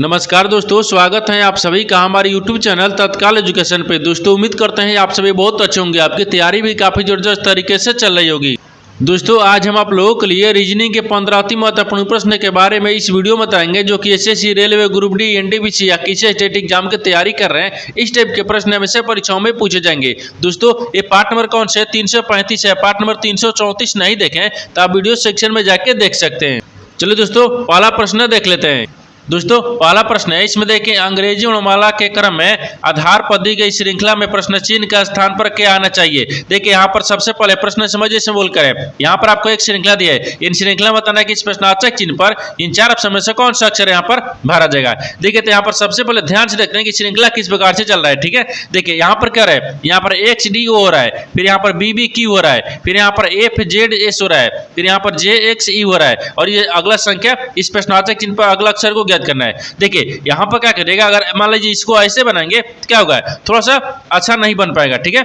नमस्कार दोस्तों, स्वागत है आप सभी का हमारे YouTube चैनल तत्काल एजुकेशन पे। दोस्तों उम्मीद करते हैं आप सभी बहुत अच्छे होंगे, आपकी तैयारी भी काफ़ी ज़बरदस्त तरीके से चल रही होगी। दोस्तों आज हम आप लोगों के लिए रीजनिंग के 15 अति महत्वपूर्ण प्रश्न के बारे में इस वीडियो में बताएंगे, जो कि SSC, railway, group D, NTPC या किसी स्टेट एग्जाम की तैयारी कर रहे हैं। इस टाइप के प्रश्न हमेशा परीक्षाओं में पूछे जाएंगे। दोस्तों ये पार्ट नंबर कौन से 335 है, पार्ट नंबर 334 नहीं देखें तो आप वीडियो सेक्शन में जाके देख सकते हैं। चलिए दोस्तों पहला प्रश्न देख लेते हैं। दोस्तों पहला प्रश्न है, इसमें देखिए अंग्रेजी वर्णमाला के क्रम में आधार पर दी गई श्रृंखला में प्रश्न चिन्ह का स्थान पर क्या आना चाहिए। देखिए यहाँ पर सबसे पहले प्रश्न समझिए से बोल करें। यहाँ पर आपको एक श्रृंखला दी है, इन श्रृंखला में बताना है कि इस प्रश्नार्थक चिन्ह पर इन चार ऑप्शन में से कौन सा अक्षर यहाँ पर भरा जाएगा। देखिए तो यहाँ पर सबसे पहले ध्यान से देखते हैं कि श्रृंखला किस प्रकार से चल रहा है। ठीक है, देखिए यहाँ पर क्या है, यहाँ पर एक्स डी हो रहा है, फिर यहाँ पर बी बी क्यू हो रहा है, फिर यहाँ पर एफ जेड एस हो रहा है, फिर यहाँ पर जे एक्स ई हो रहा है, और ये अगला संख्या इस प्रश्नार्थक चिन्ह पर अगला अक्षर को ज्ञात करना है। देखिए यहाँ पर क्या करेगा, अगर मान लीजिए इसको ऐसे बनाएंगे तो क्या होगा, थोड़ा सा अच्छा नहीं बन पाएगा। ठीक है,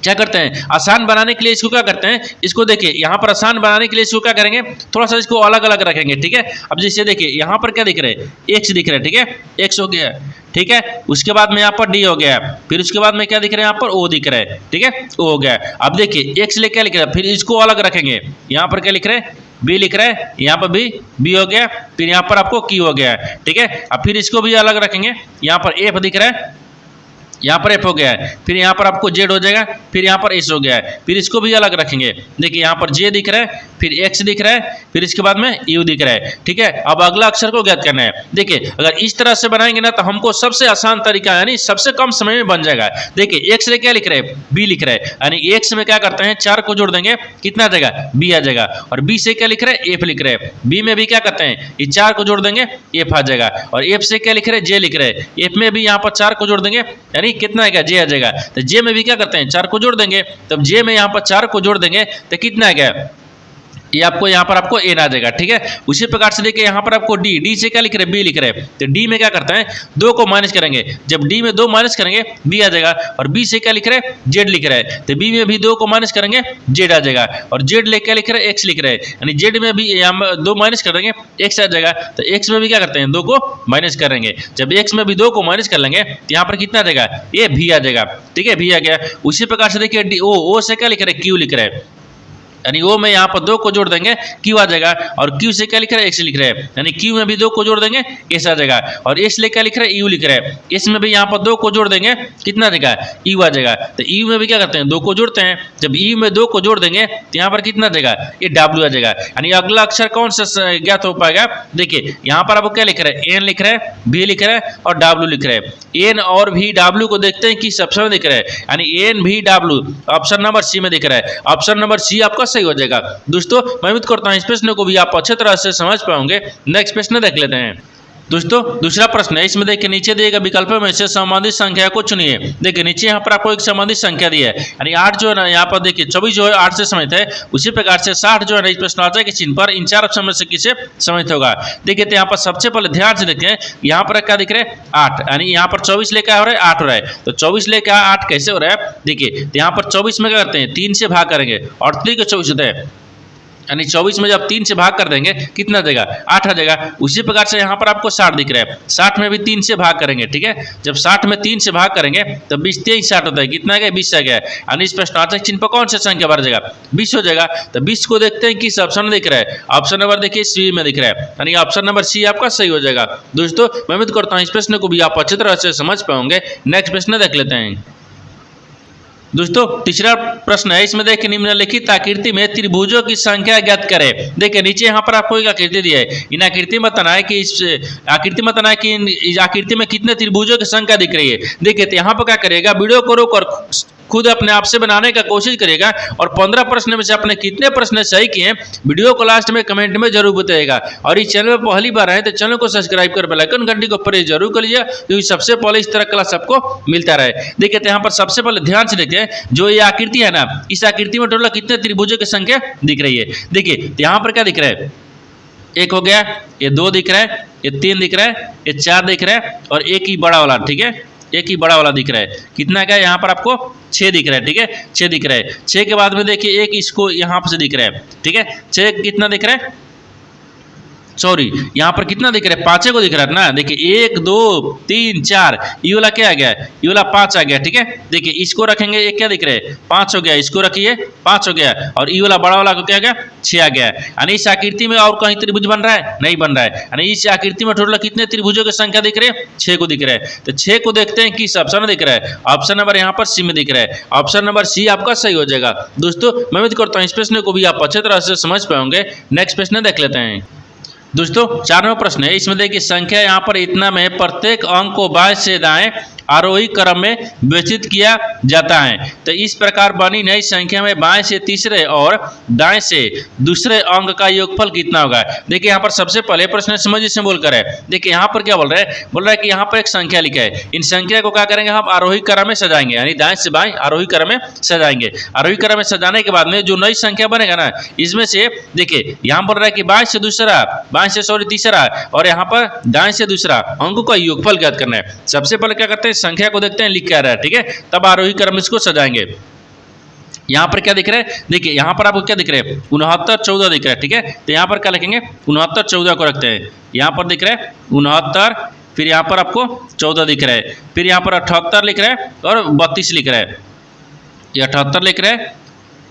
क्या करते हैं आसान बनाने के लिए इसको क्या करते हैं, इसको देखिए यहाँ पर आसान बनाने के लिए इसको क्या करेंगे, थोड़ा सा इसको अलग अलग रखेंगे। ठीक है, अब जैसे देखिए यहाँ पर क्या दिख रहे हैं, एक्स दिख रहा है। ठीक है, एक्स हो गया। ठीक है, उसके बाद में यहाँ पर डी हो गया, फिर उसके बाद में क्या दिख रहा है, यहाँ पर ओ दिख रहा है। ठीक है, ओ हो गया। अब देखिए एक्स ले क्या लिख रहा है, फिर इसको अलग रखेंगे। यहाँ पर क्या लिख रहे हैं, बी लिख रहा है, यहाँ पर भी बी हो गया, फिर यहाँ पर आपको क्यू हो गया। ठीक है, अब फिर इसको भी अलग रखेंगे। यहाँ पर एफ दिख रहा है, यहाँ पर एफ हो गया है, फिर यहाँ पर आपको जेड हो जाएगा, फिर यहाँ पर एस हो गया है, फिर इसको भी अलग रखेंगे। देखिए यहाँ पर जे दिख रहा है, फिर एक्स दिख रहा है, फिर इसके बाद में यू दिख रहा है। ठीक है, अब अगला अक्षर को ज्ञात करना है। देखिए अगर इस तरह से बनाएंगे ना तो हमको सबसे आसान तरीका यानी सबसे कम समय में बन जाएगा। देखिए एक्स में क्या लिख रहे हैं, बी लिख रहे हैं, यानी एक्स में क्या करते हैं, 4 को जोड़ देंगे, कितना आ जाएगा, बी आ जाएगा। और बी से क्या लिख रहे हैं, एफ लिख रहे हैं, बी में भी क्या करते हैं, ये 4 को जोड़ देंगे, एफ आ जाएगा। और एफ से क्या लिख रहे हैं, जे लिख रहे हैं, एफ में भी यहाँ पर 4 को जोड़ देंगे, यानी कितना आएगा, जे आ जाएगा। तो जे में भी क्या करते हैं, 4 को जोड़ देंगे, तब जे में यहाँ पर 4 को जोड़ देंगे तो कितना आ गया, ये आपको यहाँ पर आपको एन आ जाएगा। ठीक है, उसी प्रकार से देखिए यहाँ पर आपको डी, डी से क्या लिख रहे हैं, बी लिख रहे हैं, तो डी में क्या करते हैं, 2 को माइनस करेंगे, जब डी में 2 माइनस करेंगे बी आ जाएगा। और बी से क्या लिख रहे हैं, जेड लिख रहे हैं, तो बी में भी 2 को माइनस करेंगे, जेड आ जाएगा। और जेड ले क्या लिख रहे हैं, एक्स लिख रहे हैं, यानी जेड में भी यहाँ 2 माइनस करेंगे, एक्स आ जाएगा। तो एक्स में भी क्या करते हैं, 2 को माइनस करेंगे, जब एक्स में भी 2 को माइनस कर लेंगे तो यहाँ पर कितना आ जाएगा, ये भी आ जाएगा। ठीक है, भी आ गया। उसी प्रकार से देखिए डी, ओ से क्या लिख रहे हैं, क्यू लिख रहे हैं, यानी ओ में यहाँ पर 2 को जोड़ देंगे, क्यू आ जाएगा। और क्यू से क्या लिख रहे हैं, एक्स लिख रहे हैं, यानी क्यू में भी 2 को जोड़ देंगे, एस आ जाएगा। और एस ले क्या लिख रहे हैं, यू लिख रहे हैं, एस में भी यहाँ पर 2 को जोड़ देंगे, कितना आ जाएगा, यू आ जाएगा। तो यू में भी क्या करते हैं, 2 को जोड़ते हैं, जब यू में 2 को जोड़ देंगे तो यहाँ पर कितना आ जाएगा, ये डब्ल्यू आ जाएगा। यानी अगला अक्षर कौन सा ज्ञात हो पाएगा। देखिए यहाँ पर आपको क्या लिख रहे हैं, एन लिख रहे हैं, बी लिख रहे हैं और डब्ल्यू लिख रहे हैं। एन और भी डब्ल्यू को देखते हैं किस ऑप्शन में दिख रहा है, यानी एन भी डब्ल्यू ऑप्शन नंबर सी में दिख रहा है। ऑप्शन नंबर सी आपका सही हो जाएगा। दोस्तों मैं उम्मीद करता हूं इस प्रश्न को भी आप अच्छे तरह से समझ पाओगे। नेक्स्ट प्रश्न देख लेते हैं। दोस्तों दूसरा प्रश्न है, इसमें देखिए नीचे दिए गए विकल्पों में से संबंधित संख्या को चुनिए। देखिए नीचे यहाँ पर आपको एक संबंधित संख्या दी है, यानी 8 जो है ना, यहाँ पर देखिए 24 जो है 8 से समित है, उसी प्रकार से 60 जो है ना इस प्रश्नार्थक के चिन्ह पर इन 4 ऑप्शन में से किसे समित होगा। देखिए तो यहाँ पर सबसे पहले ध्यान से देखते हैं, यहाँ पर क्या दिख रहा है, 8, यानी यहाँ पर 24 लेकर हो रहा है, 8 हो रहा है। तो 24 लेकर 8 कैसे हो रहा है, देखिए तो यहाँ पर 24 में क्या करते हैं, 3 से भाग करेंगे और 3 के 24 होते हैं, यानी 24 में जब 3 से भाग कर देंगे कितना देगा, 8 आ जाएगा। उसी प्रकार से यहाँ पर आपको 60 दिख रहा है, 60 में भी 3 से भाग करेंगे। ठीक है, जब 60 में 3 से भाग करेंगे तो 20 23 60 होता है, कितना आ गया, 20 आ गया। यानी इस प्रश्नार्थक चिन्ह पर कौन सा संख्या भर जाएगा, 20 हो जाएगा। तो 20 को देखते हैं किस ऑप्शन में दिख रहा है, ऑप्शन नंबर देखिए सी में दिख रहा है, यानी ऑप्शन नंबर सी आपका सही हो जाएगा। दोस्तों मैं उम्मीद करता हूँ इस प्रश्न को भी आप अच्छी तरह से समझ पाओगे। नेक्स्ट प्रश्न देख लेते हैं। दोस्तों तीसरा प्रश्न है, इसमें देखिए निम्नलिखित आकृति में त्रिभुजों की संख्या ज्ञात करें। देखिए नीचे यहाँ पर आपको एक आकृति दी है, इन आकृति में बताना है कि इस आकृति में कितने त्रिभुजों की संख्या दिख रही है। देखिए तो यहाँ पर क्या करेगा, वीडियो को रोक कर खुद अपने आप से बनाने का कोशिश करेगा और 15 प्रश्न में से आपने कितने प्रश्न सही किए वीडियो को लास्ट में कमेंट में जरूर बताइएगा। और इस चैनल में पहली बार आए तो चैनल को सब्सक्राइब कर बेल आइकन घंटी को प्रेस जरूर कर लीजिए, क्योंकि सबसे पहले इस तरह क्लास आपको मिलता रहे। देखिए तो यहाँ पर सबसे पहले ध्यान से देखते हैं, जो ये आकृति है ना, इस आकृति में टोटल कितने त्रिभुजों की संख्या दिख रही है। देखिए तो यहाँ पर क्या दिख रहा है, 1 हो गया, ये 2 दिख रहा है, ये 3 दिख रहा है, ये 4 दिख रहा है और एक ही बड़ा वाला। ठीक है, एक ही बड़ा वाला दिख रहा है, कितना क्या, यहाँ पर आपको 6 दिख रहा है। ठीक है, 6 दिख रहा है। 6 के बाद में देखिए एक इसको यहाँ से दिख रहा है। ठीक है, 6 कितना दिख रहा है, सॉरी यहाँ पर कितना दिख रहा है, 5 को दिख रहा है ना। देखिए 1 2 3 4, ये वाला क्या आ गया, ये वाला 5 आ गया। ठीक है, देखिए इसको रखेंगे, ये क्या दिख रहा है 5 हो गया, इसको रखिए 5 हो गया, और ये वाला बड़ा वाला को क्या आ गया 6 आ गया। यानी इस आकृति में और कहीं त्रिभुज बन रहा है, नहीं बन रहा है। यानी इस आकृति में टोटल कितने त्रिभुजों की संख्या दिख रही है, 6 को दिख रहा है। तो 6 को देखते हैं किस ऑप्शन में दिख रहा है। ऑप्शन नंबर यहाँ पर सी में दिख रहा है। ऑप्शन नंबर सी आपका सही हो जाएगा। दोस्तों मैं उम्मीद करता हूँ इस प्रश्न को भी आप अच्छे तरह से समझ पाओगे। नेक्स्ट प्रश्न देख लेते हैं। दोस्तों 4वां प्रश्न है, इसमें देखिए संख्या यहाँ पर इतना में प्रत्येक अंक को बाएं से दाएं आरोही क्रम में विभाजित किया जाता है। तो इस प्रकार बनी नई संख्या में बाएं से तीसरे और दाएं से दूसरे अंक का योगफल कितना होगा। देखिए यहाँ पर सबसे पहले प्रश्न समझ से बोलकर है। देखिए यहाँ पर क्या बोल रहा है कि यहाँ पर एक संख्या लिखा है, इन संख्या को क्या करेंगे हम आरोही क्रम में सजाएंगे, यानी दाएं से बाएं आरोही क्रम में सजाएंगे। आरोही क्रम में सजाने के बाद में जो नई संख्या बनेगा ना, इसमें से देखिए यहाँ बोल रहा है कि बाएं से तीसरा और यहाँ पर दाएं से दूसरा अंक का योगफल ज्ञात करना है। सबसे पहले क्या करते हैं, संख्या को देखते हैं लिख के आ रहा है। ठीक है, तब आरोही क्रम इसको सजाएंगे। यहाँ पर क्या दिख रहा है, देखिए यहाँ पर आपको क्या दिख रहा है 69 14 दिख रहा है। ठीक है, तो यहाँ पर क्या लिखेंगे 69 14 को रखते हैं। यहाँ पर दिख रहा है 69, फिर यहाँ पर आपको 14 दिख रहा है, फिर यहाँ पर 78 लिख रहा है और 32 लिख रहा है। ये 78 लिख रहा है,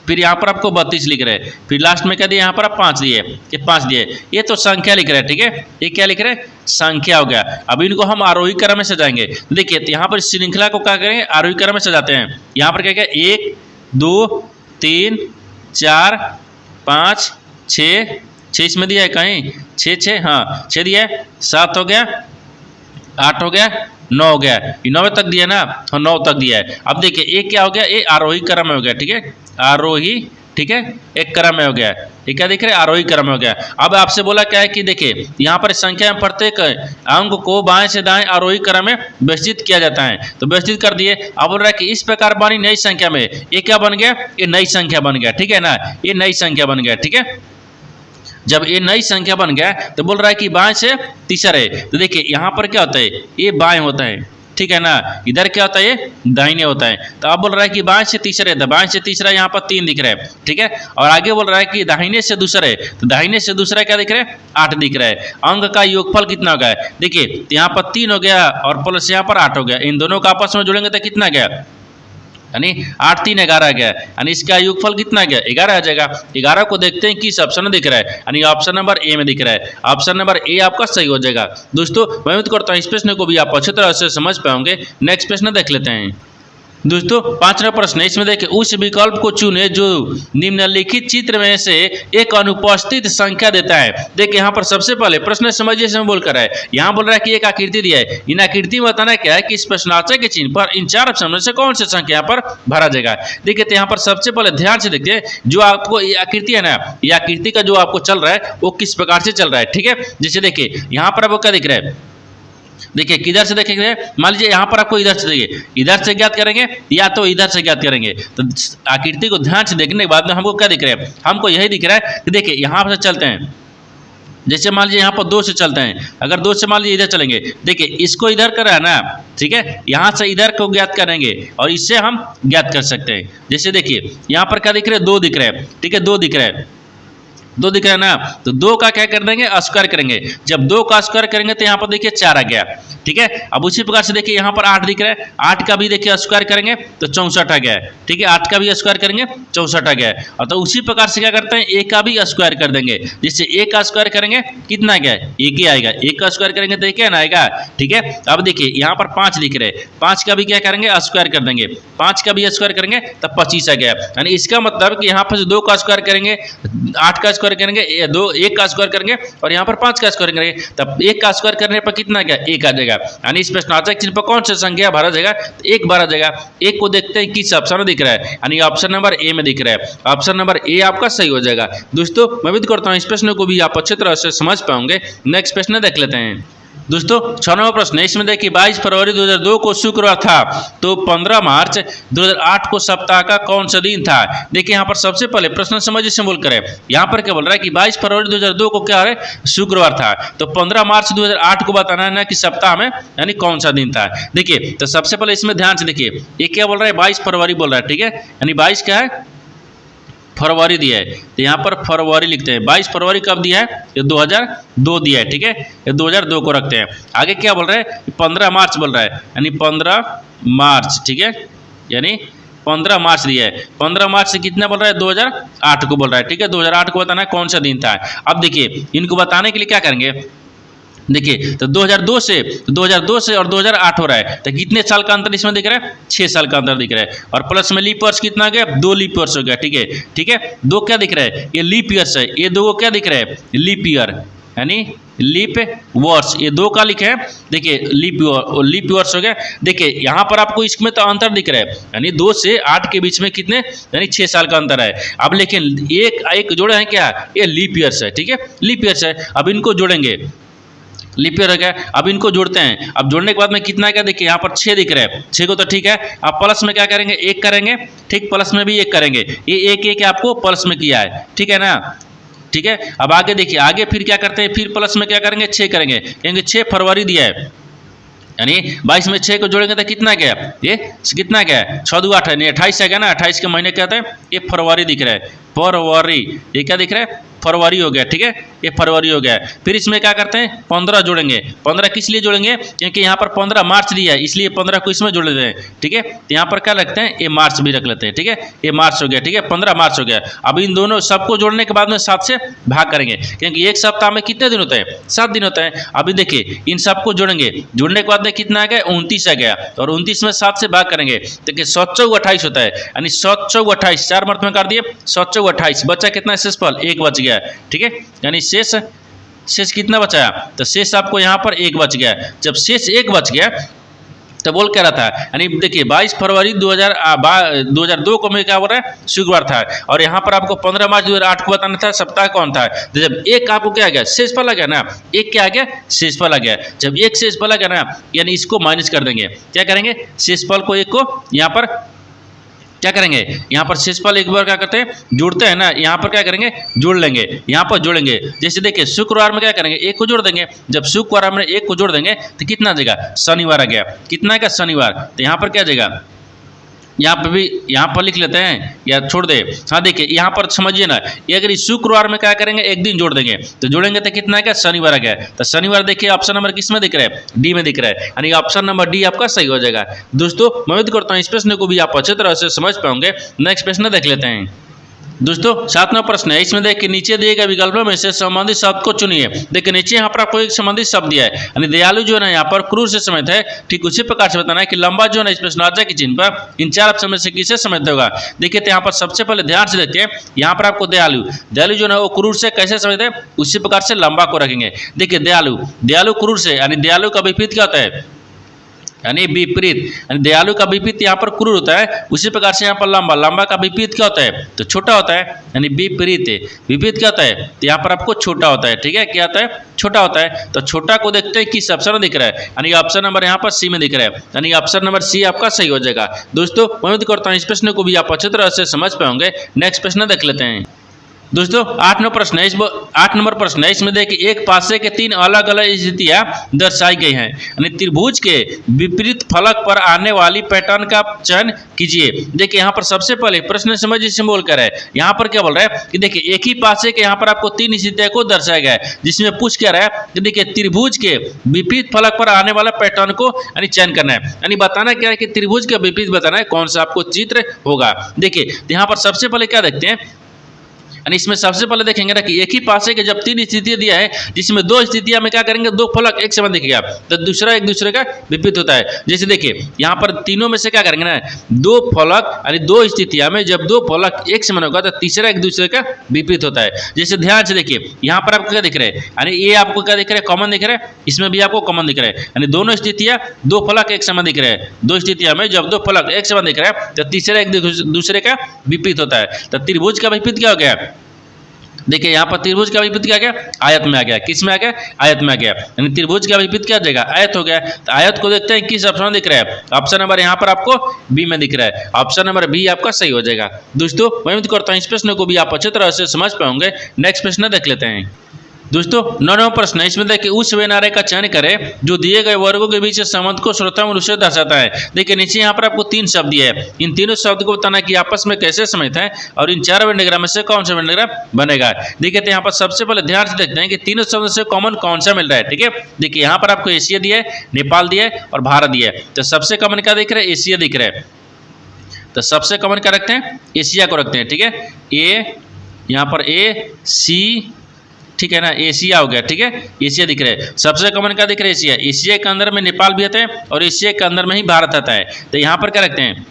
फिर यहाँ पर आपको 32 लिख रहे हैं, फिर लास्ट में क्या दिया यहाँ पर आप 5 दिए, ये 5 दिए। ये तो संख्या लिख रहे हैं। ठीक है, ये क्या लिख रहे हैं संख्या हो गया। अब इनको हम आरोही क्रम में सजाएंगे। देखिए तो यहाँ पर श्रृंखला को क्या करेंगे आरोही क्रम में सजाते हैं। यहाँ पर क्या क्या 1 2 3 4 5 6 इसमें दिया है कहीं 6 हाँ 6 दिया है, 7 हो गया, 8 हो गया, 9 हो गया, 9 तक दिया ना, हाँ 9 तक दिया है। अब देखिए एक क्या हो गया, ये आरोही क्रम में हो गया। ठीक है, आरोही, ठीक है एक क्रम में हो गया। ये क्या दिख रहा है आरोही क्रम में हो गया। अब आपसे बोला क्या है कि देखिए यहाँ पर संख्या में प्रत्येक अंक को बाएं से दाएं आरोही क्रम में विभाजित किया जाता है। तो विभाजित कर दिए। अब बोल रहा है कि इस प्रकार बनी नई संख्या में, ये क्या बन गया, ये नई संख्या बन गया। ठीक है ना, ये नई संख्या बन गया। ठीक है, जब ये नई संख्या बन गया तो बोल रहा है कि बाएं से तीसरा है। तो देखिए यहाँ पर क्या होता है, ये बाएं होता है। ठीक है ना, इधर क्या होता है ये दाहिने होता है। तो अब बोल रहा है कि बाएं से तीसरा है, तो बाएं से तीसरा यहाँ पर 3 दिख रहा है। ठीक है, और आगे बोल रहा है कि दाहिने से दूसरा है, तो दाहिने से दूसरा क्या दिख रहा है 8 दिख रहा है। अंक का योगफल कितना हो गया, देखिए यहाँ पर 3 हो गया और प्लस यहाँ पर 8 हो गया। इन दोनों का आपस में जोड़ेंगे तो कितना गया, यानी 8 3 11 गया, यानी इसका योगफल कितना गया 11 आ जाएगा। 11 को देखते हैं किस ऑप्शन में दिख रहा है, यानी ऑप्शन नंबर ए में दिख रहा है। ऑप्शन नंबर ए आपका सही हो जाएगा। दोस्तों मैं उम्मीद करता हूँ इस प्रश्न को भी आप अच्छी तरह से समझ पाओगे। नेक्स्ट प्रश्न देख लेते हैं। दोस्तों 5वां प्रश्न है, इसमें देखिए उस विकल्प को चुने जो निम्नलिखित चित्र में से एक अनुपस्थित संख्या देता है। देखिए यहाँ पर सबसे पहले प्रश्न समझिए से बोल कर है। यहाँ बोल रहा है कि एक आकृति दिया है, इन आकृति में बताना क्या है कि इस प्रश्नार्थ के चिन्ह पर इन 4 ऑप्शन में से कौन सी संख्या यहाँ पर भरा जाएगा। देखिए तो यहाँ पर सबसे पहले ध्यान से देखिए, जो आपको ये आकृति है ना, ये आकृति का जो आपको चल रहा है वो किस प्रकार से चल रहा है। ठीक है, जैसे देखिए यहाँ पर आपको क्या दिख रहा है, देखिए किधर से देखेंगे, मान लीजिए यहाँ पर आपको इधर से देखिए, इधर से ज्ञात करेंगे या तो इधर से ज्ञात करेंगे। तो आकृति को ध्यान से देखने के बाद में हमको क्या दिख रहा है, हमको यही दिख रहा है कि देखिए यहाँ से चलते हैं। जैसे मान लीजिए यहाँ पर 2 से चलते हैं, अगर 2 से मान लीजिए इधर चलेंगे, देखिए इसको इधर कर रहा है ना। ठीक है, यहाँ से इधर को ज्ञात करेंगे और इससे हम ज्ञात कर सकते हैं। जैसे देखिए यहाँ पर क्या दिख रहा है 2 दिख रहा है। ठीक है, 2 दिख रहा है, 2 दिख रहा है ना, तो 2 का क्या कर देंगे स्क्वायर करेंगे। जब 2 का स्क्वायर करेंगे तो यहाँ पर देखिए 4 आ गया। ठीक है, अब उसी प्रकार से देखिए यहाँ पर 8 दिख रहा है, 8 का भी देखिए स्क्वायर करेंगे तो 64 आ गया है। ठीक है, 8 का भी स्क्वायर करेंगे 64 आ गया है। और तो उसी प्रकार से क्या करते हैं 1 का भी स्क्वायर कर देंगे। जिससे 1 का स्क्वायर करेंगे कितना आ गया, 1 ही आएगा। 1 का स्क्वायर करेंगे तो 1 क्या आएगा। ठीक है, अब देखिए यहाँ पर 5 दिख रहे हैं, 5 का भी क्या करेंगे स्क्वायर कर देंगे, 5 का भी स्क्वायर करेंगे तब 25 आ गया। यानी इसका मतलब कि यहाँ पर 2 का स्क्वायर करेंगे, 8 का स्क्वायर करेंगे, 1 का स्क्वायर करेंगे और यहाँ पर 5 का स्क्वायर करेंगे, तब 1 का स्क्वायर करने पर कितना गया 1 आ जाएगा। यानी इस प्रश्नार्थक चिन्ह पर कौन सा संख्या भरा जाएगा, तो 1 भरा जाएगा। 1 को देखते हैं किस ऑप्शन में दिख रहा है, यानी ऑप्शन नंबर ए में दिख रहा है। ऑप्शन नंबर ए आपका सही हो जाएगा। दोस्तों मैं उम्मीद करता हूँ इस प्रश्न को भी आप अच्छी तरह से समझ पाओगे। नेक्स्ट प्रश्न देख लेते हैं। दोस्तों 6वां प्रश्न है, इसमें देखिए 22 फरवरी 2002 को शुक्रवार था, तो 15 मार्च 2008 को सप्ताह का कौन सा दिन था। देखिए यहाँ पर सबसे पहले प्रश्न समझिए से बोल करें। यहाँ पर क्या बोल रहा है कि 22 फरवरी 2002 को क्या है शुक्रवार था, तो 15 मार्च 2008 को बताना है ना कि सप्ताह में यानी कौन सा दिन था। देखिए तो सबसे पहले इसमें ध्यान से देखिए, ये क्या बोल रहा है 22 फरवरी बोल रहा है। ठीक है, यानी 22 क्या है फरवरी दिया है, तो यहाँ पर फरवरी लिखते हैं। 22 फरवरी कब दिया है? ये 2002 दिया है, ठीक है, ये 2002 को रखते हैं। आगे क्या बोल रहा है? 15 मार्च बोल रहा है, यानी 15 मार्च, ठीक है, यानी 15 मार्च दिया है। 15 मार्च से कितना बोल रहा है? 2008 को बोल रहा है, ठीक है, 2008 को बताना है कौन सा दिन था। अब देखिए इनको बताने के लिए क्या करेंगे, देखिए तो 2002 से और 2008 हो रहा है, तो कितने साल का अंतर इसमें दिख रहा है? 6 साल का अंतर दिख रहा है। और प्लस में लीप वर्ष कितना गया? 2 लीप वर्ष हो गया, ठीक है, ठीक है। 2 क्या दिख रहा है? ये लीप ईयर्स है, ये 2 क्या दिख रहा है? लीप ईयर, यानी लीप वर्ष, ये 2 का लिखे हैं, देखिए लीप वर्ष हो गया। देखिए यहाँ पर आपको इसमें तो अंतर दिख रहा है, यानी 2 से 8 के बीच में कितने, यानी 6 साल का अंतर है। अब लेकिन एक जोड़े हैं क्या? ये लीप ईयर्स है, ठीक है, लीप ईयर्स है। अब इनको जोड़ेंगे, लीप ईयर हो गया। अब इनको जोड़ते हैं, अब जोड़ने के बाद में कितना क्या, देखिए यहाँ पर 6 दिख रहा है, 6 को तो ठीक है। अब प्लस में क्या करेंगे? 1 करेंगे, ठीक, प्लस में भी 1 करेंगे, ये 1 आपको प्लस में किया है, ठीक है ना, ठीक है। अब आगे देखिए, आगे फिर क्या करते हैं? फिर प्लस में क्या करेंगे? 6 करेंगे, क्योंकि 6 फरवरी दिया है, यानी 22 में 6 को जोड़ेंगे तो कितना क्या है? ये कितना क्या है? 6 2 8 है, 28 है क्या ना, 28 के महीने क्या होता है? ये फरवरी दिख रहा है, फरवरी, ये क्या दिख रहा है? फरवरी हो गया, ठीक है, ये फरवरी हो गया। फिर इसमें क्या करते हैं? 15 जोड़ेंगे। 15 किस लिए जोड़ेंगे? क्योंकि यहाँ पर 15 मार्च दिया है, इसलिए 15 को इसमें जोड़ लेते हैं, ठीक है। तो यहाँ पर क्या रखते हैं? ये मार्च भी रख लेते हैं, ठीक है, ये मार्च हो गया, ठीक है, 15 मार्च हो गया। अब इन दोनों सबको जोड़ने के बाद में 7 से भाग करेंगे, क्योंकि एक सप्ताह में कितने दिन होते हैं? 7 दिन होते हैं। अभी देखिए इन सबको जोड़ेंगे, जोड़ने के बाद में कितना आ गया? 29 आ गया, और 29 में 7 से भाग करेंगे, देखिए 7 चौक 28 होता है, यानी 7 चौक 28, 4 मर्थ में कर दिए, 7 चौक 28, बच्चा कितना? शेषफल 1 बच गया, ठीक है, यानी शेष कितना बचाया? तो शेष आपको यहाँ पर 1 बच गया। जब शेष 1 बच गया तो बोल क्या रहा था, यानी देखिए 22 फरवरी 2002 को में क्या हो रहा है? शुक्रवार था, और यहाँ पर आपको 15 मार्च 2008 को बताना था सप्ताह कौन था। तो जब 1 आपको क्या आ गया? शेषफल आ गया ना, 1 क्या आ गया? शेषफल आ गया। जब 1 शेषफल आ गया ना, यानी इसको माइनस कर देंगे, क्या करेंगे? शेषफल को 1 को यहाँ पर क्या करेंगे? यहाँ पर शेषफल एक बार क्या करते हैं? जोड़ते हैं ना, यहाँ पर क्या करेंगे? जोड़ लेंगे, यहाँ पर जोड़ेंगे। जैसे देखिए शुक्रवार में क्या करेंगे? 1 को जोड़ देंगे, जब शुक्रवार में 1 को जोड़ देंगे तो कितना आ जाएगा? शनिवार आ गया, कितना का? शनिवार। तो यहाँ पर क्या आ जाएगा? यहाँ पर भी, यहाँ पर लिख लेते हैं या छोड़ दे। हाँ देखिए यहाँ पर समझिए ना, ये अगर इस शुक्रवार में क्या करेंगे? 1 दिन जोड़ देंगे, तो जोड़ेंगे तो कितना क्या? शनिवार आ गया। तो शनिवार देखिए ऑप्शन नंबर किस में दिख रहा है? डी में दिख रहा है, यानी ऑप्शन नंबर डी आपका सही हो जाएगा। दोस्तों मैं उम्मीद करता हूँ इस प्रश्न को भी आप अच्छे तरह से समझ पाओगे। नेक्स्ट प्रश्न देख लेते हैं। दोस्तों 7वां प्रश्न है, इसमें देखिए नीचे दिए गए विकल्पों में से संबंधित शब्द को चुनिए। देखिए नीचे यहाँ पर आपको एक संबंधित शब्द दिया है, यानी दयालु जो है यहाँ पर क्रूर से समेत है। ठीक उसी प्रकार से बताना है कि लंबा जो है इस प्रश्नार्थ के चिन्ह पर इन 4 ऑप्शन में से किसे समेत होगा। देखिए तो यहाँ पर सबसे पहले ध्यान से देखते हैं, यहाँ पर आपको दयालु जो है वो क्रूर से कैसे समेत है, उसी प्रकार से लंबा को रखेंगे। देखिए दयालु क्रूर से, यानी दयालु का विपरीत क्या होता है? यानी विपरीत, यानी दयालु का विपरीत यहाँ पर क्रूर होता है, उसी प्रकार से यहाँ पर लंबा का विपरीत क्या होता है? तो छोटा होता है, यानी विपरीत क्या होता है? तो यहाँ पर आपको छोटा होता है, ठीक है, क्या होता है? छोटा होता है। तो छोटा को देखते हैं किस ऑप्शन में दिख रहा है, यानी ऑप्शन नंबर यहाँ पर सी में दिख रहा है, यानी ऑप्शन नंबर सी आपका सही हो जाएगा। दोस्तों उम्मीद करता हूँ इस प्रश्न को भी आप अच्छी तरह से समझ पाओगे। नेक्स्ट प्रश्न देख लेते हैं। दोस्तों 8 नंबर प्रश्न है, इसमें देखिए एक पासे के 3 अलग अलग स्थितियां दर्शाई गई हैं, यानी त्रिभुज के विपरीत फलक पर आने वाली पैटर्न का चयन कीजिए। देखिए यहाँ पर सबसे पहले प्रश्न समझ जिसमें बोल कर है, यहाँ पर क्या बोल रहा है कि देखिए एक ही पासे के यहाँ पर आपको 3 स्थितियों को दर्शाया गया है, जिसमें पूछ क्या रहा है कि देखिए त्रिभुज के विपरीत फलक पर आने वाला पैटर्न को यानी चयन करना है, यानी बताना क्या है कि त्रिभुज के विपरीत बताना है कौन सा आपको चित्र होगा। देखिए यहाँ पर सबसे पहले क्या देखते हैं, यानी इसमें सबसे पहले देखेंगे ना कि एक ही पासे के जब 3 स्थितियां दिया है, जिसमें 2 स्थितियां में क्या करेंगे? 2 फलक एक समान दिखेगा, तो दूसरा एक दूसरे का विपरीत होता है। जैसे देखिए यहाँ पर तीनों में से क्या करेंगे ना, 2 फलक यानी 2 स्थितियां में जब 2 फलक एक समान होगा तो तीसरा एक दूसरे का विपरीत होता है। जैसे ध्यान से देखिए यहाँ पर आपको क्या दिख रहा है, यानी ये आपको क्या दिख रहा है? कॉमन दिख रहा है, इसमें भी आपको कॉमन दिख रहा है, यानी दोनों स्थितियां 2 फलक एक समान दिख रहे हैं। 2 स्थितियां में जब 2 फलक एक समान दिख रहा है तो तीसरा एक दूसरे का विपरीत होता है। तो त्रिभुज का विपरीत क्या हो गया? देखिए यहाँ पर त्रिभुज का विपरीत क्या आ गया? आयत में आ गया। किस में आ गया? आयत में आ गया, यानी त्रिभुज का विपरीत क्या जाएगा? आयत हो गया। तो आयत को देखते हैं किस ऑप्शन में दिख रहा है। ऑप्शन नंबर यहाँ पर आपको बी में दिख रहा है, ऑप्शन नंबर बी आपका सही हो जाएगा। दोस्तों मैं उम्मीद करता हूँ इस प्रश्न को भी आप अच्छी तरह से समझ पाओगे। नेक्स्ट प्रश्न देख लेते हैं। दोस्तों 9वां प्रश्न है, इसमें देखिए उस वे नारे का चयन करें जो दिए गए वर्गों के बीच संबंध को श्रोताओं रूप से दर्शाता है। देखिए नीचे यहाँ पर आपको 3 शब्द दिए हैं, इन तीनों शब्द को बताना कि आपस में कैसे संबंधित है और इन 4 वेन डायग्राम में से कौन सा वेन डायग्राम बनेगा। देखिए तो यहाँ पर सबसे पहले ध्यान से देखते हैं कि तीनों शब्द से कॉमन कौन सा मिल रहा है। ठीक है, देखिए यहाँ पर आपको एशिया दिया है, नेपाल दिया है और भारत दिया है। तो सबसे कॉमन क्या दिख रहा है? एशिया दिख रहा है। तो सबसे कॉमन क्या रखते हैं? एशिया को रखते हैं। ठीक है, ए यहाँ पर ए सी, ठीक है ना, एशिया हो गया। ठीक है, एशिया दिख रहा है। सबसे कॉमन क्या दिख रहा है? एशिया। एशिया के अंदर में नेपाल भी आता है और एशिया के अंदर में ही भारत आता है। तो यहाँ पर क्या रखते हैं?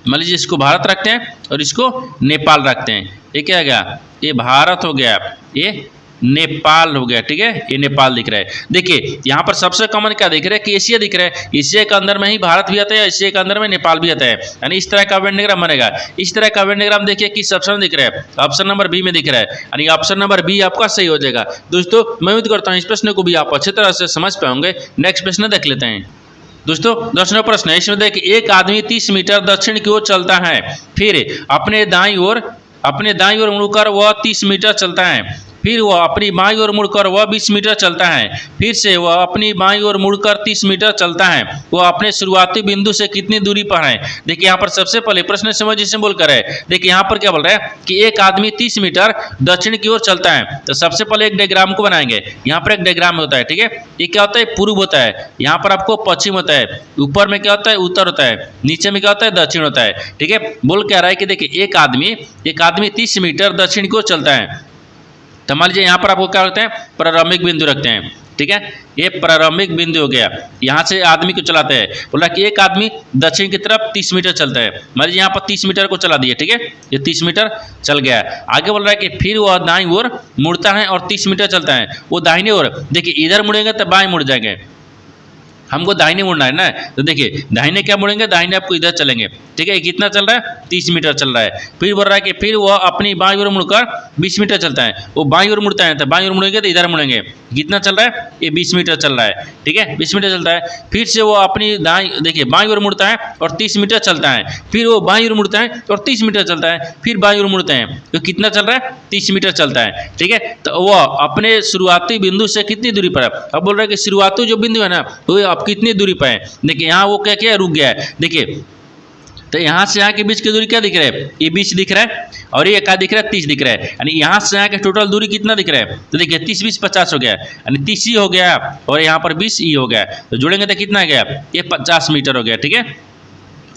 मान लीजिए इसको भारत रखते हैं और इसको नेपाल रखते हैं। ये क्या हो गया? ये भारत हो गया, ये नेपाल हो गया। ठीक है, ये नेपाल दिख रहा है। देखिए यहाँ पर सबसे कॉमन क्या दिख रहा है कि एशिया दिख रहा है। एशिया के अंदर में ही भारत भी आता है, एशिया के अंदर में नेपाल भी आता है, यानी इस तरह का वेन डायग्राम बनेगा। इस तरह का वेन डायग्राम देखिए किस ऑप्शन में दिख रहा है? ऑप्शन नंबर बी में दिख रहा है, यानी ऑप्शन नंबर बी आपका सही हो जाएगा। दोस्तों मैं उम्मीद करता हूँ इस प्रश्न को भी आप अच्छी तरह से समझ पाएंगे। नेक्स्ट प्रश्न देख लेते हैं। दोस्तों 10वां प्रश्न है, इसमें देखिए एक आदमी 30 मीटर दक्षिण की ओर चलता है, फिर अपने दाईं ओर मुड़कर वह 30 मीटर चलता है, फिर वह अपनी बाईं ओर मुड़कर वह 20 मीटर चलता है, फिर से वह अपनी बाईं ओर मुड़कर 30 मीटर चलता है। वह अपने शुरुआती बिंदु से कितनी दूरी पर है? देखिए यहाँ पर सबसे पहले प्रश्न समझ जिसे बोल कर है। देखिए यहाँ पर क्या बोल रहा है कि एक आदमी 30 मीटर दक्षिण की ओर चलता है। तो सबसे पहले एक डायग्राम को बनाएंगे। यहाँ पर एक डायग्राम होता है। ठीक है, ये क्या होता है? पूर्व होता है, यहाँ पर आपको पश्चिम होता है, ऊपर में क्या होता है? उत्तर होता है, नीचे में क्या होता है? दक्षिण होता है। ठीक है, बोल क्या रहा है कि देखिए एक आदमी 30 मीटर दक्षिण की ओर चलता है। तो मान लीजिए यहाँ पर आपको क्या रखते हैं? प्रारंभिक बिंदु रखते हैं। ठीक है, ये प्रारंभिक बिंदु हो गया। यहाँ से आदमी को चलाते हैं। बोला कि एक आदमी दक्षिण की तरफ 30 मीटर चलता है। मान लीजिए यहाँ पर 30 मीटर को चला दिया। ठीक है, ये 30 मीटर चल गया। आगे बोल रहा है कि फिर वह दाईं ओर मुड़ता है और 30 मीटर चलता है। वो दाहिने ओर, देखिए इधर मुड़ेंगे तो बाएं मुड़ जाएंगे, हमको दाहिने मुड़ना है ना। तो देखिए दाहिने क्या मुड़ेंगे? दाहिने आपको इधर चलेंगे। ठीक है, कितना चल रहा है? 30 मीटर चल रहा है। फिर बोल रहा है कि फिर वह अपनी बाईं ओर मुड़कर 20 मीटर चलता है। वो बाईं ओर मुड़ता है तो बाईं ओर मुड़ेंगे तो इधर मुड़ेंगे। कितना चल रहा है? ये 20 मीटर चल रहा है। ठीक है, 20 मीटर चलता है। फिर से वो अपनी देखिए बाईं ओर मुड़ता है और 30 मीटर चलता है। फिर वो बाईं ओर मुड़ता है और 30 मीटर चलता है। फिर बाईं ओर मुड़ते हैं तो कितना चल रहा है? 30 मीटर चलता है। ठीक है, तो वह अपने शुरुआती बिंदु से कितनी दूरी पर है? अब बोल रहा है कि शुरुआती जो बिंदु है ना वो अब कितनी दूरी पर है? देखिए यहाँ वो क्या किया? रुक गया है। देखिए तो यहाँ से यहाँ के बीच की दूरी क्या दिख रहा है? ये 20 दिख रहा है और ये क्या दिख रहा है? 30 दिख रहा है, यानी यहाँ से यहाँ के टोटल दूरी कितना दिख रहा है? तो देखिए 30 20 50 हो गया, यानी 30 ही हो गया और यहाँ पर 20 ही हो गया। तो जोड़ेंगे तो कितना गया? ये 50 मीटर हो गया। ठीक है,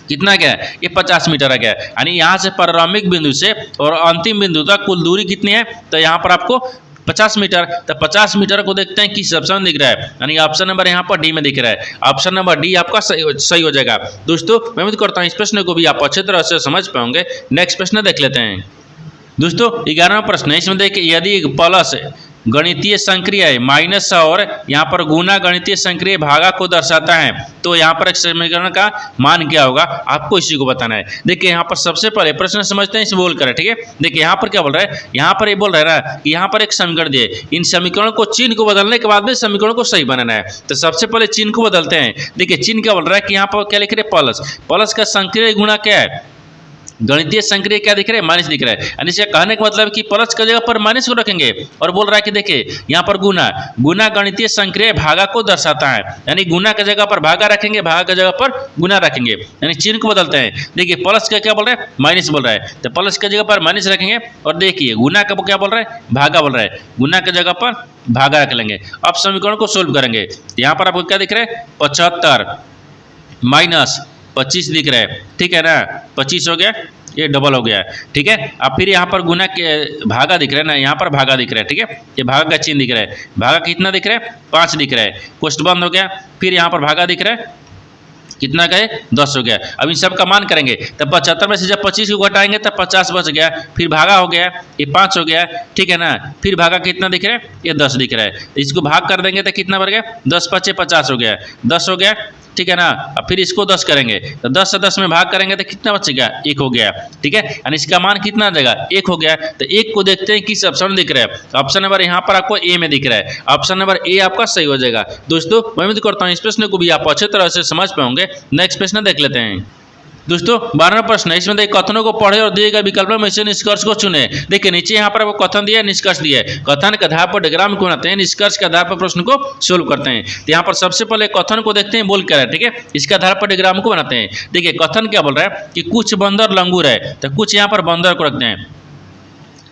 कितना गया? ये 50 मीटर आ गया, यानी यहाँ से प्रारंभिक बिंदु से और अंतिम बिंदु तक कुल दूरी कितनी है? तो यहाँ पर आपको 50 मीटर। तो 50 मीटर को देखते हैं किस ऑप्शन में दिख रहा है, यानी ऑप्शन नंबर यहाँ पर डी में दिख रहा है। ऑप्शन नंबर डी आपका सही हो जाएगा। दोस्तों मैं उम्मीद करता हूँ इस प्रश्न को भी आप अच्छी तरह से समझ पाएंगे। नेक्स्ट प्रश्न देख लेते हैं। दोस्तों 11वां प्रश्न है, इसमें देखिए यदि एक प्लस गणितीय संक्रिय माइनस और यहाँ पर गुना गणितीय संक्रिय भागा को दर्शाता है तो यहाँ पर एक समीकरण का मान क्या होगा? आपको इसी को बताना है। देखिए यहाँ पर सबसे पहले प्रश्न समझते हैं, इसे बोल कर। ठीक है, देखिए यहाँ पर क्या बोल रहा है? यहाँ पर ये बोल रहा है ना कि यहाँ पर एक समीकरण दिए, इन समीकरणों को चिन्ह को बदलने के बाद में समीकरण को सही बनाना है। तो सबसे पहले चिन्ह को बदलते हैं। देखिए चिन्ह क्या बोल रहा है कि यहाँ पर क्या लिख रहे हैं? प्लस। प्लस का संक्रिय गुणा क्या है? गणितीय संक्रिय क्या दिख रहा है? माइनस दिख रहा है, यानी इसका कहने का मतलब कि प्लस की जगह पर माइनस को रखेंगे और बोल रहा है कि देखिए यहाँ पर गुना गणितीय संक्रिय भागा को दर्शाता है, यानी गुना की जगह पर भागा रखेंगे, भागा की जगह पर गुना रखेंगे, यानी चिन्ह को बदलते हैं। देखिए प्लस का क्या बोल रहा है? माइनस बोल रहा है, तो प्लस की जगह पर माइनस रखेंगे और देखिए गुना का क्या बोल रहा है? भागा बोल रहा है, गुना की जगह पर भागा रख लेंगे। अब समीकरण को सोल्व करेंगे। यहाँ पर आपको क्या दिख रहा है? 75 माइनस 25 दिख रहा है। ठीक है ना, 25 हो गया, ये डबल हो गया। ठीक है, अब फिर यहाँ पर गुना के भागा दिख रहा है ना, यहाँ पर भागा दिख रहा है। ठीक है, ये भागा का चिन्ह दिख रहा है। भागा कितना दिख रहा है? 5 दिख रहा है। कोष्ठ बंद हो गया। फिर यहाँ पर भागा दिख रहा है, कितना गए? 10 हो गया। अब इन सब का मान करेंगे तब 75 में से जब 25 को घटाएंगे तब 50 बच गया। फिर भागा हो गया, ये 5 हो गया। ठीक है ना, फिर भागा कितना दिख रहा है? ये 10 दिख रहा है। इसको भाग कर देंगे तो कितना बढ़ गया? 10 5 50 हो गया, 10 हो गया। ठीक है ना, अब फिर इसको 10 करेंगे तो 10 से 10 में भाग करेंगे तो कितना बचेगा? 1 हो गया। ठीक है, यानी इसका मान कितना आ जाएगा? 1 हो गया। तो 1 को देखते हैं किस ऑप्शन में दिख रहा है। ऑप्शन नंबर यहाँ पर आपको ए में दिख रहा है। ऑप्शन नंबर ए आपका सही हो जाएगा। दोस्तों मैं उम्मीद करता हूँ इस प्रश्न को भी आप अच्छे तरह से समझ पाओगे। नेक्स्ट प्रश्न देख लेते हैं। दोस्तों 12वां प्रश्न है, इसमें देखिए कथनों को पढ़े और दिए गए विकल्पों में से निष्कर्ष को चुने। देखिए नीचे यहाँ पर आपको कथन दिया है, निष्कर्ष दिया है। कथन के आधार पर डायग्राम को बनाते हैं, निष्कर्ष के आधार पर प्रश्न को सोल्व करते हैं। तो यहाँ पर सबसे पहले कथन को देखते हैं बोल क्या है, ठीक है, इसके आधार पर डायग्राम को बनाते हैं। देखिए कथन क्या बोल रहा है कि कुछ बंदर लंगूर है, तो कुछ यहाँ पर बंदर को रखते हैं,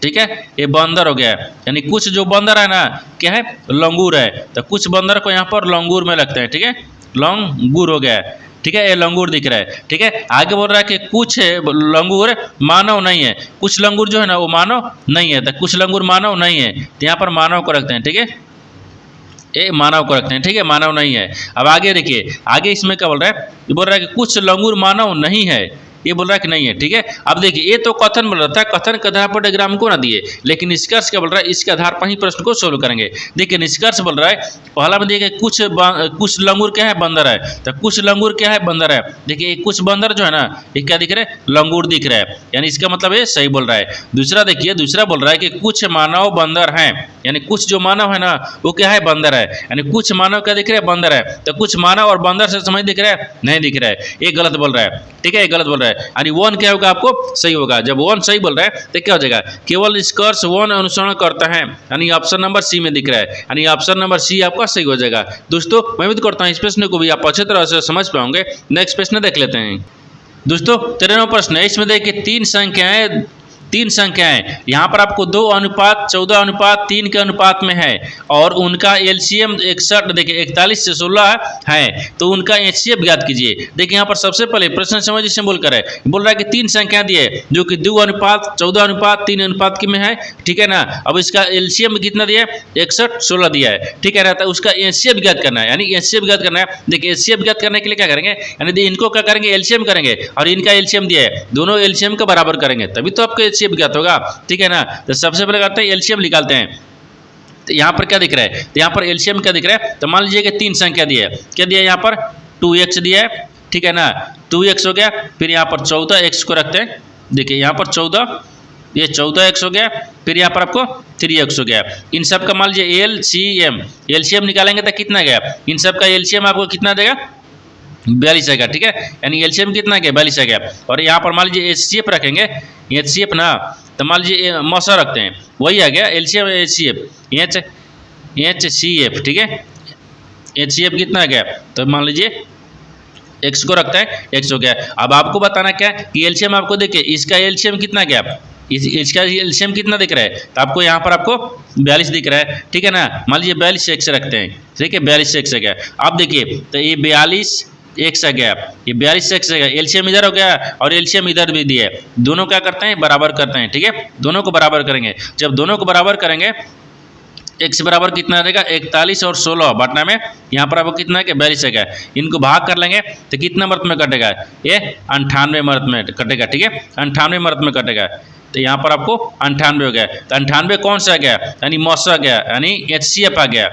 ठीक है, ये बंदर हो गया, यानी कुछ जो बंदर है ना क्या है, लंगूर है, तो कुछ बंदर को यहाँ पर लंगूर में रखते हैं, ठीक है, लंगूर हो गया, ठीक है, ये लंगूर दिख रहा है, ठीक है। आगे बोल रहा है कि कुछ लंगूर मानव नहीं है, कुछ लंगूर जो है ना वो मानव नहीं है, तो कुछ लंगूर मानव नहीं है, तो यहाँ पर मानव को रखते हैं, ठीक है, ये मानव को रखते हैं, ठीक है, मानव नहीं है। अब आगे देखिए, आगे इसमें क्या बोल रहा है, ये बोल रहा है कि कुछ लंगूर मानव नहीं है, ये बोल रहा है कि नहीं है, ठीक है। अब देखिए ये तो कथन बोल रहा था, कथन के आधार पर डायग्राम को ना दिए, लेकिन निष्कर्ष क्या बोल रहा है, इसके आधार पर ही प्रश्न को सोल्व करेंगे। देखिए निष्कर्ष बोल रहा है, पहला में देखिए कुछ लंगूर क्या है, बंदर है, तो कुछ लंगूर क्या है, बंदर है। देखिए कुछ बंदर जो है ना ये क्या दिख रहा है, लंगूर दिख रहा है, यानी इसका मतलब ये सही बोल रहा है। दूसरा देखिए, दूसरा बोल रहा है कि कुछ मानव बंदर हैं, यानी कुछ जो मानव है ना वो क्या है, बंदर है, यानी कुछ मानव क्या दिख रहा है, बंदर है, तो कुछ मानव और बंदर से समझ दिख रहा है, नहीं दिख रहा है, ये गलत बोल रहा है, ठीक है, ये गलत बोल रहा है। यानी वन क्या होगा, आपको सही होगा। जब वन सही बोल रहा है तो क्या हो जाएगा, केवल निष्कर्ष वन अनुसरण करता है, यानी ऑप्शन नंबर सी में दिख रहा है, यानी ऑप्शन नंबर सी आपका सही हो जाएगा। दोस्तों मैं उम्मीद करता हूँ इस प्रश्न को भी आप अच्छे तरह से समझ पाओगे। नेक्स्ट प्रश्न देख लेते हैं। दोस्तों 13वां प्रश्न है, इसमें देखिए तीन संख्याएं यहाँ पर आपको 2:14:3 के अनुपात में है और उनका एलसीएम 61, देखिए 41 से 16 है, तो उनका एचसीएफ ज्ञात कीजिए। देखिए यहाँ पर सबसे पहले प्रश्न समझ से बोल रहा है कि तीन संख्याएं दी है जो कि 2:14:3 अनुपात की में है, ठीक है ना। अब इसका एलसीएम कितना दिया है, 61 16 दिया है, ठीक है ना, तो उसका एचसीएफ ज्ञात करना है, यानी एचसीएफ ज्ञात करना है। देखिए एचसीएफ ज्ञात करने के लिए क्या करेंगे, यानी इनको क्या करेंगे, एलसीएम करेंगे और इनका एलसीएम दिया है, दोनों एलसीएम का बराबर करेंगे तभी तो आपको एचसीएफ ज्ञात होगा, ठीक है ना। तो सबसे पहले करते हैं एलसीएम निकालते हैं। तो यहाँ पर क्या दिख रहा है, तो यहाँ पर एलसीएम क्या दिख रहा है, तो मान लीजिए कि तीन संख्या दी है, क्या दिया है, यहाँ पर 2x दिया है, ठीक है ना, 2x हो गया, फिर यहाँ पर 14x को रखते हैं, देखिए यहाँ पर 14, ये 14x हो गया, फिर यहाँ पर आपको 3x हो गया। इन सब का मान लीजिए एलसीएम निकालेंगे तो कितना गया, इन सब का एलसीएम आपको कितना देगा, 42 आएगा, ठीक है, यानी एलसीएम कितना गया, 42 आएगा। और यहाँ पर मान लीजिए एचसीएफ रखेंगे, एचसीएफ ना, तो मान लीजिए मौसा रखते हैं, वही आ गया एलसीएम एचसीएफ एचसीएफ, ठीक है, एचसीएफ कितना आ गया, तो मान लीजिए x को रखता है, x हो गया। अब आपको बताना क्या कि एलसीएम आपको देखिए इसका एलसीएम कितना गया, इसका एलसीएम कितना दिख रहा है, तो आपको यहाँ पर आपको 42 दिख रहा है, ठीक है ना। मान लीजिए 42 से x रखते हैं, ठीक है, 42 से x आ गया। अब देखिए तो ये 42 x आ गया, ये 42 से x आ गया, एलसीएम इधर हो गया और एलसीएम इधर भी दिया है, दोनों क्या करते हैं, बराबर करते हैं, ठीक है, दोनों को बराबर करेंगे। जब दोनों को बराबर करेंगे x बराबर कितना रहेगा, 41 और 16 बांटना में यहाँ पर आपको कितना है कि 42 है, इनको भाग कर लेंगे तो कितना मर्त में कटेगा, ये 98 मर्त में कटेगा, ठीक है, 98 मर्त में कटेगा, तो यहाँ पर आपको 98 हो गया। तो 98 कौन सा आ गया, यानी मौसा आ गया, यानी एचसीएफ आ गया,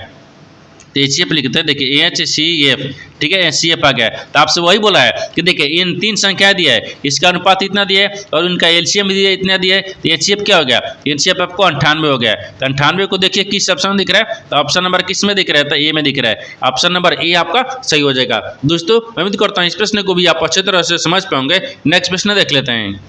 तो एचसीएफ लिखते हैं, देखिए एचसीएफ, ठीक है, एचसीएफ आ गया। तो आपसे वही बोला है कि देखिए इन तीन संख्या दिया है, इसका अनुपात इतना दिया है और उनका एलसीएम दिया है, इतना दिया है, तो एचसीएफ क्या हो गया, एचसीएफ आपको 98 हो गया। तो 98 को देखिए किस ऑप्शन में दिख रहा है, तो ऑप्शन नंबर किस में दिख रहा है, तो ए में दिख रहा है, ऑप्शन नंबर ए आपका सही हो जाएगा। दोस्तों मैं उम्मीद करता हूँ इस प्रश्न को भी आप अच्छे तरह से समझ पाओगे। नेक्स्ट प्रश्न देख लेते हैं।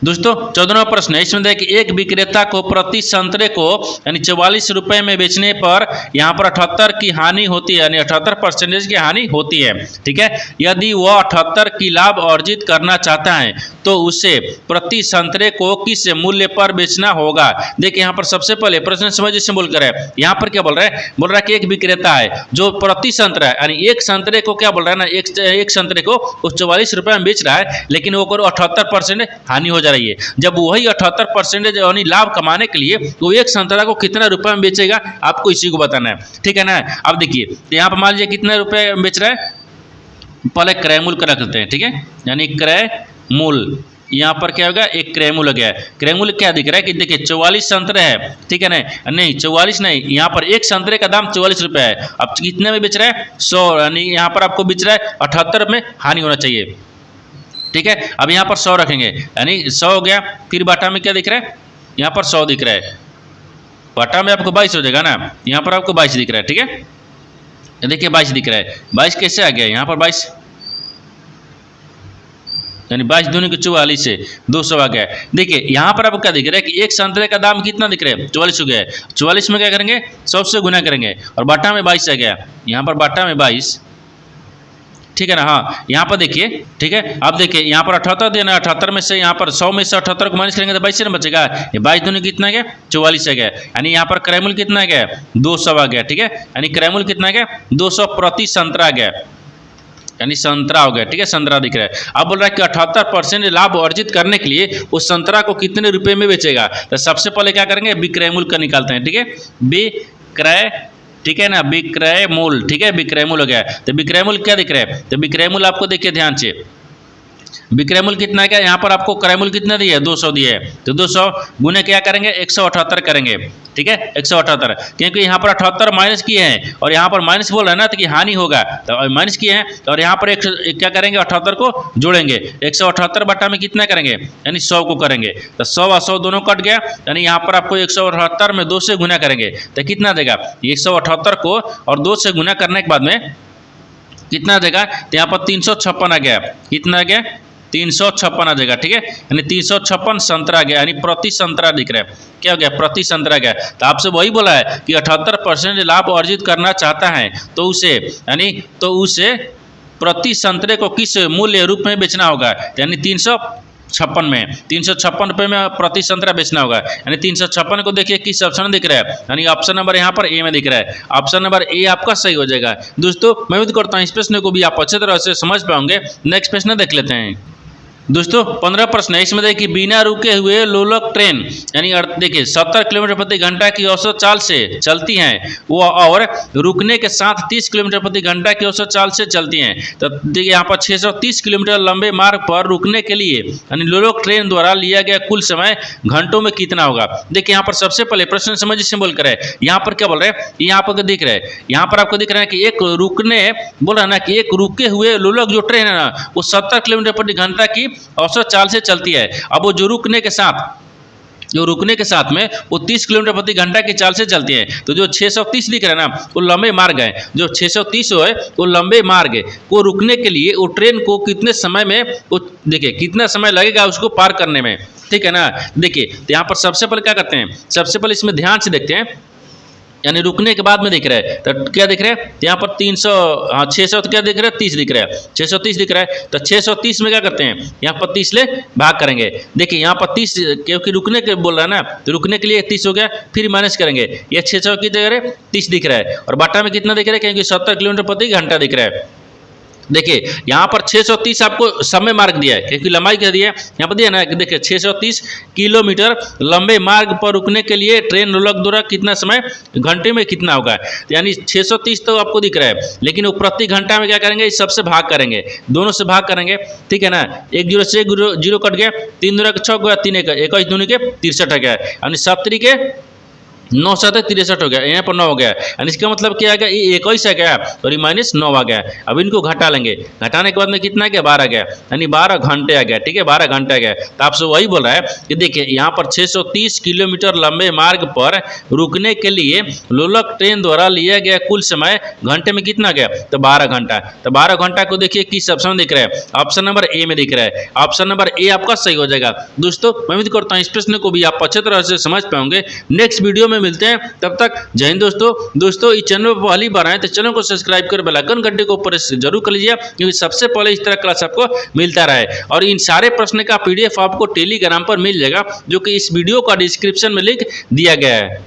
दोस्तों 14वां प्रश्न है, इसमें देखिए एक विक्रेता को प्रति संतरे को यानी 44 रुपए में बेचने पर यहाँ पर 78 की हानि होती है, यानी 78% की हानि होती है, ठीक है। यदि वह 78 की लाभ अर्जित करना चाहता है तो उसे प्रति संतरे को किस मूल्य पर बेचना होगा। देखिए यहाँ पर सबसे पहले प्रश्न समझ से बोल कर है, यहाँ पर क्या बोल रहा है, बोल रहा है कि एक विक्रेता है जो प्रति संतरा है, यानी एक संतरे को क्या बोल रहा है ना, एक संतरे को उस 44 रुपए में बेच रहा है, लेकिन वो 78% हानि हो रही है। जब वही 78% यानी लाभ कमाने के लिए वो एक संतरा को कितना रुपए में बेचेगा, आपको इसी को बताना है, ठीक है ना। अब देखिए यहाँ पर मान लीजिए कितने रुपए में बेच रहा है, पहले क्रय मूल्य का रख लेते हैं, ठीक है, यानी क्रय मूल्य, यहाँ पर क्या होगा, एक क्रय मूल्य गया। क्रय मूल्य क्या दिख रहा है कि देखिए 44 संतरे है, ठीक है ना, नहीं 44 नहीं, यहाँ पर एक संतरे का दाम 44 रुपये है। अब कितने में बेच रहा है, 100, यानी यहाँ पर आपको बेच रहा है 78 में हानि होना चाहिए, ठीक है। अब यहाँ पर 100 रखेंगे, यानी 100 हो गया। फिर बाटा में क्या दिख रहा है, यहाँ पर 100 दिख रहा है, बाटा में आपको 22 हो जाएगा ना, यहाँ पर आपको 22 दिख रहा है, ठीक है, देखिए 22 दिख रहा है। 22 कैसे आ गया, यहाँ पर 22 यानी 22 दूनी के 44 से 200 आ गया। देखिए यहाँ पर आपको क्या दिख रहा है कि एक संतरे का दाम कितना दिख रहा है, 44 हो गया है। 44 में क्या करेंगे, 100 से गुना करेंगे और बटा में 22 आ गया। यहाँ पर बटा में 22, ठीक है ना। हाँ यहाँ पर देखिए, ठीक है। अब देखिए यहाँ पर 78 देना, 78 में से यहाँ पर 100 में से 78 को माइनस करेंगे तो 22 से ना बचेगा। ये 22 दूनी कितना गया, 44 आ गया। यानी यहाँ पर क्रयमूल्य कितना गया, 200 आ गया, ठीक है। यानी क्रयमूल्य कितना गया, 200 प्रति संतरा आ गया, यानी संतरा हो गया, ठीक है। संतरा दिख रहा है। अब बोल रहा है कि 78% लाभ अर्जित करने के लिए उस संतरा को कितने रुपए में बेचेगा। तो सबसे पहले क्या करेंगे, विक्रय मूल्य का निकालते हैं, ठीक है। विक्रय, ठीक है ना, विक्रय मूल्य, ठीक है। विक्रय मूल्य हो गया। तो विक्रय मूल्य क्या दिख रहा है, तो विक्रय मूल्य आपको देखिए ध्यान से, विक्रय मूल्य कितना है, यहाँ पर आपको क्रय मूल्य कितना दिया है, 200 दिया है। तो 200 गुने क्या करेंगे, 178 करेंगे, ठीक है। 178, क्योंकि यहाँ पर 78 माइनस किए हैं और यहाँ पर माइनस बोल रहे हैं ना, तो कि हानि होगा, तो माइनस किए हैं और यहाँ पर एक क्या करेंगे, 78 को जोड़ेंगे। 178 बटा में कितना करेंगे, यानी 100 को करेंगे। तो 100 और 100 दोनों कट गया, यानी यहाँ पर आपको 178 में 2 से गुना करेंगे तो कितना देगा, 178 को और 2 से गुना करने के बाद में कितना देगा, तो यहाँ पर 356 आ गया। कितना आ गया, 356 आ जाएगा, ठीक है। यानी 356 संतरा आ गया, यानी प्रति संतरा दिख रहा है। क्या हो गया, प्रति संतरा गया। तो आपसे वही बोला है कि 78% लाभ अर्जित करना चाहता है तो उसे, यानी तो उसे प्रति संतरे को किस मूल्य रूप में बेचना होगा, यानी 356 में, 356 रुपये में प्रति संतरा बेचना होगा। यानी 356 को देखिए किस ऑप्शन में दिख रहा है, यानी ऑप्शन नंबर यहाँ पर ए में दिख रहा है। ऑप्शन नंबर ए आपका सही हो जाएगा। दोस्तों मैं उम्मीद करता हूँ इस प्रश्न को भी आप अच्छे तरह से समझ पाओगे। नेक्स्ट प्रश्न देख लेते हैं। दोस्तों 15 प्रश्न है, इसमें देखिए बिना रुके हुए लोलक ट्रेन, यानी देखिए 70 किलोमीटर प्रति घंटा की औसत चाल से चलती हैं वो, और रुकने के साथ 30 किलोमीटर प्रति घंटा की औसत चाल से चलती हैं। तो देखिए यहाँ पर 630 किलोमीटर लंबे मार्ग पर रुकने के लिए यानी लोलक ट्रेन द्वारा लिया गया कुल समय घंटों में कितना होगा। देखिए यहाँ पर सबसे पहले प्रश्न समझ इसमें बोल कर है, यहाँ पर क्या बोल रहे हैं, यहाँ पर दिख रहा है, यहाँ पर आपको दिख रहा है कि एक रुकने, बोल रहा है ना कि एक रुके हुए लोलक जो ट्रेन है ना वो 70 किलोमीटर प्रति घंटा की औसत चाल से चलती है। अब वो जो रुकने के साथ में वो 30 किलोमीटर प्रति घंटा की चाल से चलती है। तो जो 630 दिख रहा है ना वो लंबे मार्ग है, जो 630 है वो लंबे मार्ग को रुकने के लिए वो ट्रेन को कितने समय में, वो देखिए कितना समय लगेगा उसको पार करने में, ठीक है ना। देखिए तो यहाँ पर सबसे पहले क्या करते हैं, सबसे पहले इसमें ध्यान से देखते हैं, यानी रुकने के बाद में दिख रहा है तो क्या दिख रहा है, यहाँ पर 300, हाँ 600 तो क्या दिख रहा है, 30 दिख रहा है, 630 दिख रहा है। तो 630 में क्या करते हैं, यहाँ पर 30 ले भाग करेंगे। देखिए यहाँ पर 30, क्योंकि रुकने के बोल रहा है ना, तो रुकने के लिए 30 हो गया, फिर माइनस करेंगे, ये 600 की जगह 30 दिख रहा है और बटा में कितना दिख रहा है, क्योंकि 70 किलोमीटर प्रति घंटा दिख रहा है। देखिए यहाँ पर 630 आपको समय मार्ग दिया है, क्योंकि लंबाई क्या दिया है, यहाँ पर दिया ना, देखिए 630 किलोमीटर लंबे मार्ग पर रुकने के लिए ट्रेन लोलक द्वारा कितना समय घंटे में कितना होगा। यानी 630 तो आपको दिख रहा है, लेकिन वो प्रति घंटा में क्या करेंगे, इस सबसे भाग करेंगे, दोनों से भाग करेंगे, ठीक है ना। 1 जीरो से 1 जीरो कट गया, 3 दूनी के 6 गया, 3 21 दूनी के 63 आ गया, यानी 7 के 9 7 63 हो गया, यहाँ पर 9 हो गया। यानी इसका मतलब क्या आ गया, ये 21 आ गया और ये -9 आ गया। अब इनको घटा लेंगे, घटाने के बाद में कितना आ गया, 12 आ गया, यानी 12 घंटे आ गया, ठीक है, 12 घंटे आ गया। तो आपसे वही बोल रहा है कि देखिए यहाँ पर 630 किलोमीटर लंबे मार्ग पर रुकने के लिए लोलक ट्रेन द्वारा लिया गया कुल समय घंटे में कितना गया, तो 12 घंटा। तो 12 घंटा को देखिए किस ऑप्शन दिख रहा है, ऑप्शन नंबर ए में दिख रहा है। ऑप्शन नंबर ए आपका सही हो जाएगा। दोस्तों मैं उम्मीद करता हूँ इस प्रश्न को भी आप अच्छे तरह से समझ पाओगे। नेक्स्ट वीडियो में मिलते हैं, तब तक जय हिंद। दोस्तों इस चैनल पर पहली बार आए तो चैनल को सब्सक्राइब कर बेल आइकन घंटे को ऊपर जरूर कर लीजिए, क्योंकि सबसे पहले इस तरह क्लास आपको मिलता रहे। और इन सारे प्रश्न का PDF आपको टेलीग्राम पर मिल जाएगा, जो कि इस वीडियो का डिस्क्रिप्शन में लिंक दिया गया है।